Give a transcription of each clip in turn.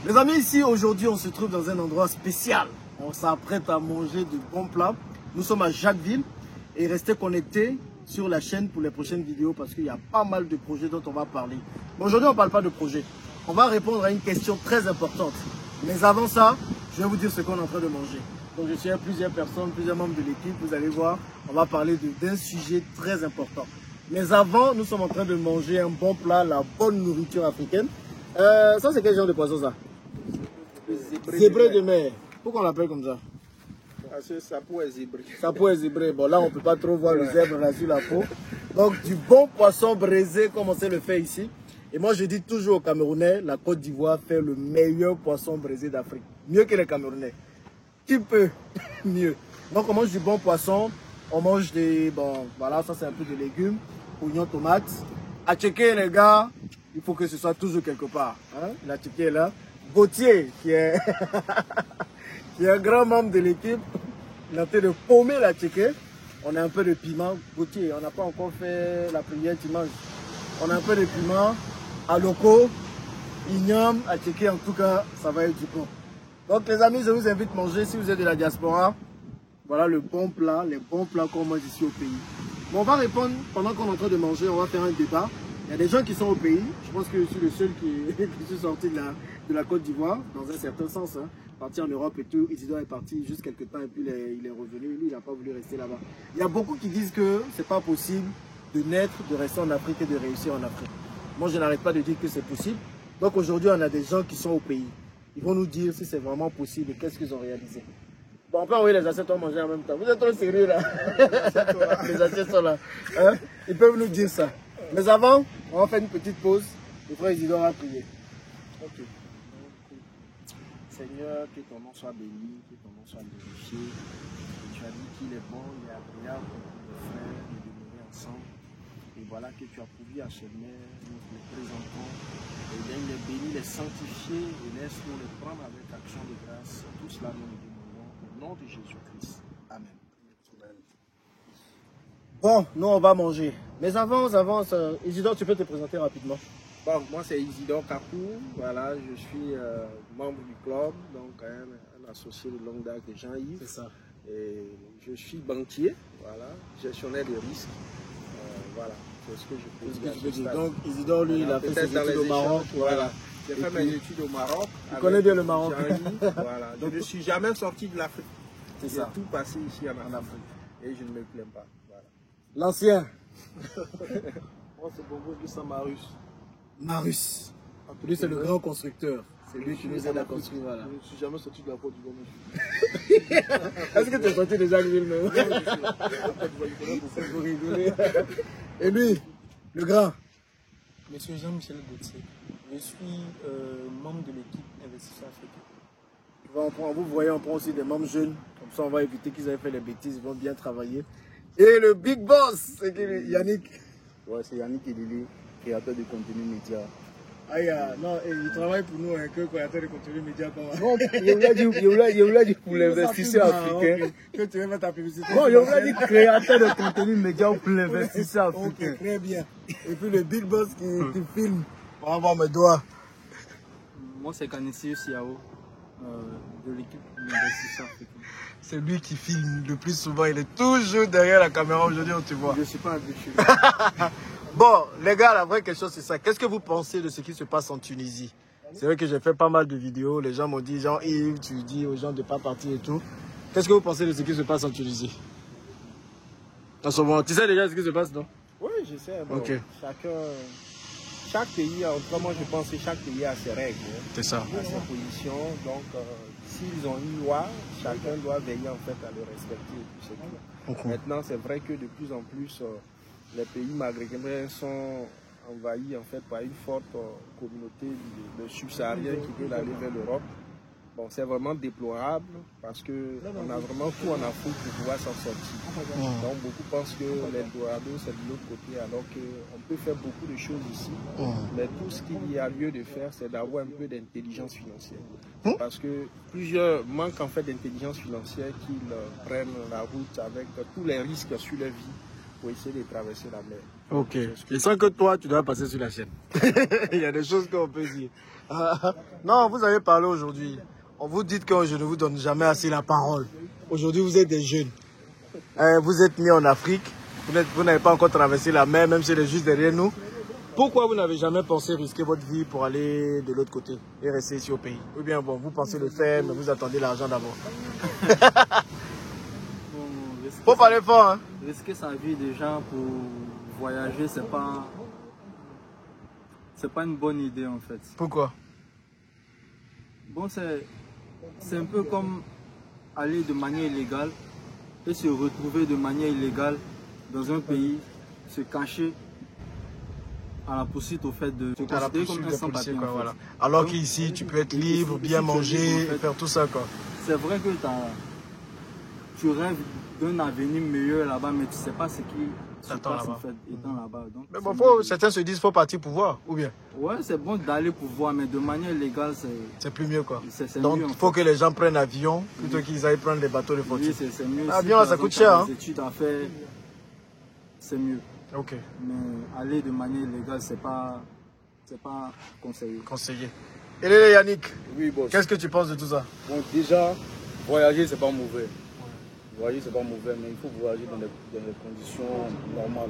Les amis, ici, aujourd'hui, on se trouve dans un endroit spécial. On s'apprête à manger de bons plats. Nous sommes à Jacquesville et restez connectés sur la chaîne pour les prochaines vidéos parce qu'il y a pas mal de projets dont on va parler. Mais aujourd'hui, on ne parle pas de projet. On va répondre à une question très importante. Mais avant ça, je vais vous dire ce qu'on est en train de manger. Donc, je suis avec plusieurs personnes, plusieurs membres de l'équipe. Vous allez voir, on va parler d'un sujet très important. Mais avant, nous sommes en train de manger un bon plat, la bonne nourriture africaine. Ça, c'est quel genre de poisson, ça? Zébré de mer. Pourquoi on l'appelle comme ça? Parce que sa peau est zébrée. Sa peau est zébrée. Bon, là, on ne peut pas trop voir le zèbre là sur la peau. Donc, du bon poisson braisé, comme on sait le faire ici. Et moi, je dis toujours aux Camerounais, la Côte d'Ivoire fait le meilleur poisson braisé d'Afrique. Mieux que les Camerounais. Qui peut mieux? Donc, on mange du bon poisson. On mange des... Bon, voilà, ça, c'est un peu de légumes. Oignons, tomates. À checker, les gars, il faut que ce soit toujours quelque part. Hein? La checker est là. Gauthier, qui est... qui est un grand membre de l'équipe, il est en train de paumer la checker. On a un peu de piment. Gauthier, on n'a pas encore fait la prière, tu manges. On a un peu de piment, à loco, igname, à checker. En tout cas, ça va être du bon. Donc les amis, je vous invite à manger si vous êtes de la diaspora. Voilà le bon plat, les bons plats qu'on mange ici au pays. Bon, on va répondre pendant qu'on est en train de manger, on va faire un débat. Il y a des gens qui sont au pays. Je pense que je suis le seul qui suis sorti de la Côte d'Ivoire, dans un certain sens. Hein. Parti en Europe et tout. Isidore est parti juste quelques temps et puis il est revenu. Lui, il n'a pas voulu rester là-bas. Il y a beaucoup qui disent que c'est pas possible de naître, de rester en Afrique et de réussir en Afrique. Moi, je n'arrête pas de dire que c'est possible. Donc aujourd'hui, on a des gens qui sont au pays. Ils vont nous dire si c'est vraiment possible et qu'est-ce qu'ils ont réalisé. Bon, on peut envoyer les assiettes à manger en même temps. Vous êtes trop sérieux là. Les assiettes sont là. Hein? Ils peuvent nous dire ça. Mais avant, on va faire une petite pause. Le frère Isidore va prier. Ok. Seigneur, que ton nom soit béni, que ton nom soit glorifié. Tu as dit qu'il est bon, il est agréable pour les frères de demeurer ensemble. Et voilà que tu as pourvu à ce maire, nous les présentons. Et bien, il est béni, les sanctifier et laisse-nous les prendre avec action de grâce. Tout cela nous le demandons au nom de Jésus-Christ. Amen. Bon, nous on va manger. Mais avant, Isidore, tu peux te présenter rapidement. Bon, moi c'est Isidore Kakou, voilà, je suis membre du club, donc un associé de longue date de Jean-Yves. C'est ça. Et je suis banquier, voilà, gestionnaire de risques, voilà, c'est ce que je peux dire. Donc Isidore, lui, il a fait ses études au Maroc. Voilà. J'ai fait mes études au Maroc. Tu connais bien le Maroc. Voilà. Donc, je ne suis jamais sorti de l'Afrique. C'est ça. J'ai tout passé ici en Afrique. Et je ne me plains pas. Voilà. L'ancien. Moi, c'est Bongo Guissa Marus. Marus. Lui, c'est le grand constructeur. C'est lui qui nous aide à construire. Voilà. Je ne suis jamais sorti de la Côte d'Ivoire. Est-ce que tu es sorti de Jacquesville même? C'est pour rigoler. Et lui, le grand? Monsieur Jean-Michel Gauthier, je suis membre de l'équipe Investisseurs Africains. Vous voyez, on prend aussi des membres jeunes. Comme ça, on va éviter qu'ils aient fait les bêtises. Ils vont bien travailler. Et le big boss, c'est Yannick. Ouais, c'est Yannick Elili, créateur de contenu média. Non, il travaille pour nous, que créateur de contenu média. Non, il voulait dire pour l'investisseur africain. Que tu veux mettre ta publicité. Non, il voulait dire créateur de contenu média pour l'investisseur africain. Ok, très bien. Et puis le big boss qui filme. On va voir mes doigts. Moi, c'est Kanissi Siao, de l'équipe Investisseurs Africains. C'est lui qui filme le plus souvent. Il est toujours derrière la caméra aujourd'hui, on te voit. Je ne suis pas habitué. Bon, les gars, la vraie question, c'est ça. Qu'est-ce que vous pensez de ce qui se passe en Tunisie? C'est vrai que j'ai fait pas mal de vidéos. Les gens m'ont dit, Jean-Yves, tu dis aux gens de ne pas partir et tout. Qu'est-ce que vous pensez de ce qui se passe en Tunisie? En ce moment, tu sais déjà ce qui se passe, non? Oui, je sais. Bon, ok. Chaque pays, en tout cas, moi, je pense que chaque pays a ses règles. C'est ça. A ses positions. Donc, s'ils ont une loi, chacun doit veiller en fait à le respecter. Maintenant, c'est vrai que de plus en plus, les pays maghrébins sont envahis en fait par une forte communauté de subsahariens qui veulent aller vers l'Europe. Bon, c'est vraiment déplorable parce qu'on a vraiment tout en Afrique pour pouvoir s'en sortir. Donc beaucoup pensent que l'Eldorado c'est de l'autre côté alors qu'on peut faire beaucoup de choses ici. Mais tout ce qu'il y a lieu de faire, c'est d'avoir un peu d'intelligence financière. Parce que plusieurs manquent en fait d'intelligence financière qu'ils prennent la route avec tous les risques sur leur vie pour essayer de traverser la mer. Ok. Je sens que toi, tu dois passer sur la chaîne. Il y a des choses qu'on peut dire. Non, vous avez parlé aujourd'hui. On vous dit que je ne vous donne jamais assez la parole. Aujourd'hui, vous êtes des jeunes. Vous êtes nés en Afrique. Vous n'avez pas encore traversé la mer, même si elle est juste derrière nous. Pourquoi vous n'avez jamais pensé risquer votre vie pour aller de l'autre côté et rester ici au pays? Ou bien, bon, vous pensez le faire, mais vous attendez l'argent d'abord. Faut parler fort, hein. Risquer sa vie déjà pour voyager, c'est pas une bonne idée en fait. Pourquoi? Bon, c'est un peu comme aller de manière illégale et se retrouver de manière illégale dans un pays, se cacher à la poursuite au fait de se considérer comme un sans-papier. Voilà. Alors qu'ici, tu peux être libre, bien manger, faire tout ça, quoi. C'est vrai que tu rêves d'un avenir meilleur là-bas, mais tu sais pas ce qui se passe en fait étant là-bas. Mais bon, certains se disent qu'il faut partir pour voir, ou bien? Ouais, c'est bon d'aller pour voir, mais de manière légale, c'est plus mieux, quoi. Donc, il faut que les gens prennent l'avion plutôt qu'ils aillent prendre les bateaux de fortune. Oui, c'est mieux. L'avion, ça coûte cher, hein. Les études à faire, c'est mieux. Ok. Mais aller de manière légale, c'est pas conseillé. Et là, Yannick, oui, boss. Qu'est-ce que tu penses de tout ça? Bon, déjà, voyager, c'est pas mauvais. Voyager, c'est pas mauvais, mais il faut voyager dans des conditions normales.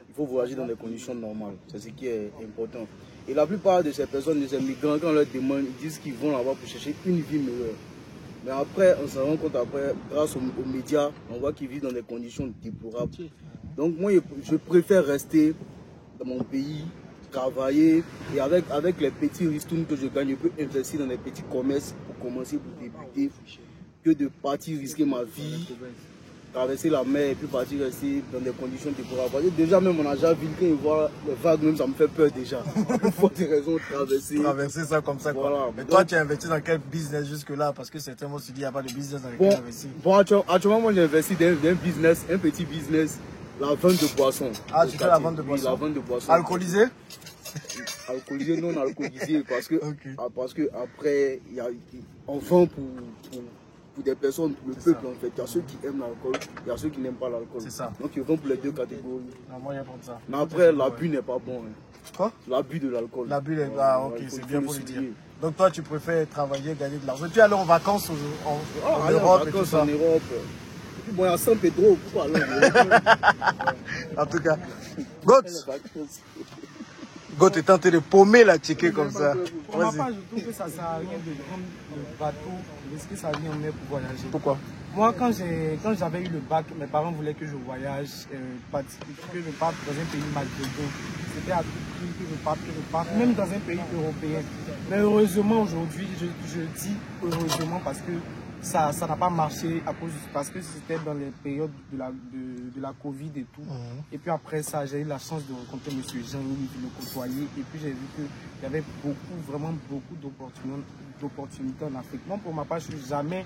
Il faut voyager dans des conditions normales. C'est ce qui est important. Et la plupart de ces personnes, de ces migrants, quand on leur demande, ils disent qu'ils vont là-bas pour chercher une vie meilleure. Mais après, on se rend compte, grâce aux médias, on voit qu'ils vivent dans des conditions déplorables. Donc moi, je préfère rester dans mon pays, travailler, et avec les petits ristournes que je gagne, je peux investir dans des petits commerces pour commencer, pour débuter, que de partir risquer ma vie, traverser la mer et puis partir rester dans des conditions déplorables. Parce que déjà même on a déjà vu, quand ils voient les vagues, même ça me fait peur déjà. Il faut des raisons de traverser. Traverser ça comme ça, quoi. Voilà. Mais toi, tu as investi dans quel business jusque-là? Parce que certains vont se dire qu'il n'y a pas de business dans lequel investir. Bon, actuellement, moi j'ai investi dans un business, un petit business, la vente de boissons. Ah, tu fais la vente de boissons? Oui, la vente de boissons. Alcoolisé? Alcoolisé, non alcoolisé, parce que après, on vend pour des personnes, le peuple en fait. Il y a ceux qui aiment l'alcool, il y a ceux qui n'aiment pas l'alcool. C'est ça. Donc ils vont pour les deux catégories. Non, moi, il y a pas de ça. Mais après, l'abus n'est pas bon. Hein. Quoi? L'abus de l'alcool. L'abus est... Ah, ok, c'est bien pour le dire. Donc toi, tu préfères travailler, gagner de l'argent. Tu es allé en vacances en Europe et tout ça? En Europe. Et puis bon, il y a San Pedro, pourquoi aller en Europe? En tout cas, Goth est tenté de paumer la ticket comme ça. Pour ma part, je trouve que ça ne sert à rien de prendre le bateau, risquer sa vie en mer pour voyager. Pourquoi? Moi, quand j'avais eu le bac, mes parents voulaient que je voyage, que je parte dans un pays maghrébin. C'était à tout prix que je parte, même dans un pays européen. Mais heureusement, aujourd'hui, je dis heureusement parce que ça n'a pas marché parce que c'était dans les périodes de la Covid et tout. Et puis après ça, j'ai eu la chance de rencontrer M. Jean-Yves, de le côtoyer. Et puis j'ai vu qu'il y avait vraiment beaucoup d'opportunités en Afrique. Moi, pour ma part, je suis jamais,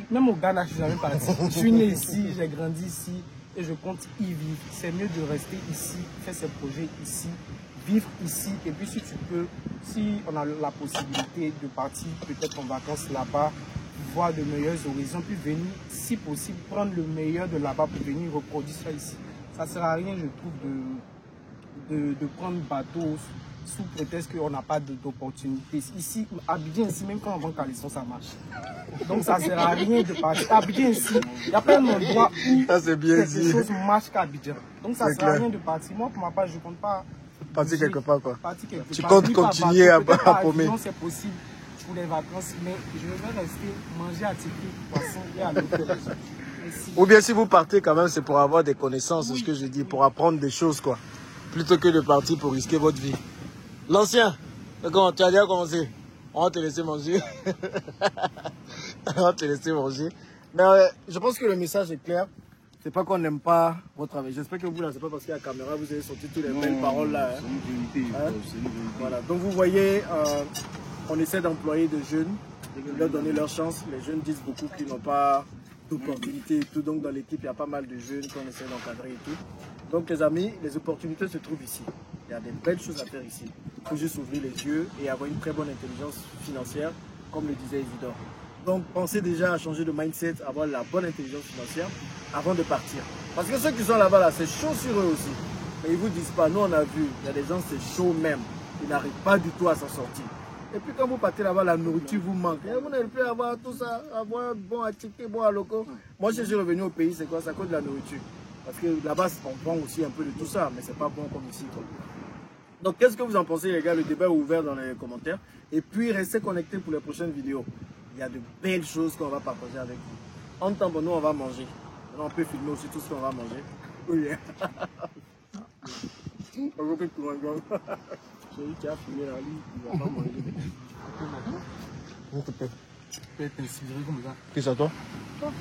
même au Ghana, je suis jamais parti. Je suis né ici, j'ai grandi ici et je compte y vivre. C'est mieux de rester ici, faire ses projets ici, vivre ici. Et puis si on a la possibilité de partir peut-être en vacances là-bas, voir de meilleurs horizons, puis venir, si possible, prendre le meilleur de là-bas pour venir reproduire ça ici. Ça ne sert à rien, je trouve, de prendre bateau sous prétexte qu'on n'a pas d'opportunité. Ici, Abidjan, ici, même quand on vend caleçon, ça marche. Donc ça ne sert à rien de partir. Abidjan, ici, il n'y a pas un endroit où quelque chose marche qu'à Abidjan. Donc ça ne sert à rien de partir. Moi, pour ma part, je ne compte pas partir quelque part, quoi. Tu part. comptes continuer à paumer. Non, c'est possible pour les vacances, mais je vais rester manger à ticket, poisson et à l'hôtel. Ou bien si vous partez quand même, c'est pour avoir des connaissances, c'est ce que je dis, pour apprendre des choses, quoi. Plutôt que de partir pour risquer votre vie. L'ancien, tu as déjà commencé. On va te laisser manger. On va te laisser manger. Mais je pense que le message est clair. C'est pas qu'on n'aime pas votre travail. J'espère que vous, là, c'est pas parce qu'il y a la caméra, vous avez sorti toutes les belles paroles là. C'est une vérité. Voilà. Donc vous voyez, on essaie d'employer des jeunes, de leur donner leur chance. Les jeunes disent beaucoup qu'ils n'ont pas d'opportunités et tout. Donc dans l'équipe, il y a pas mal de jeunes qu'on essaie d'encadrer et tout. Donc les amis, les opportunités se trouvent ici. Il y a des belles choses à faire ici. Il faut juste ouvrir les yeux et avoir une très bonne intelligence financière, comme le disait Isidore. Donc pensez déjà à changer de mindset, avoir la bonne intelligence financière avant de partir. Parce que ceux qui sont là-bas, là, c'est chaud sur eux aussi. Mais ils ne vous disent pas, nous on a vu, il y a des gens, c'est chaud même. Ils n'arrivent pas du tout à s'en sortir. Et puis quand vous partez là-bas, la nourriture vous manque. Et vous n'avez plus à avoir tout ça, avoir bon à ticket, bon à loco. Moi, je suis revenu au pays, c'est quoi? C'est à cause de la nourriture. Parce que là-bas, on prend aussi un peu de tout ça, mais c'est pas bon comme ici, quoi. Donc, qu'est-ce que vous en pensez, les gars? Le débat est ouvert dans les commentaires. Et puis, restez connectés pour les prochaines vidéos. Il y a de belles choses qu'on va partager avec vous. En temps, nous, on va manger. Maintenant, on peut filmer aussi tout ce qu'on va manger. Oui. On va plus pour un gars. Celui qui a filmé la lui, il va pas manger. Tu peux être inspiré comme ça. Qui c'est toi? Toi.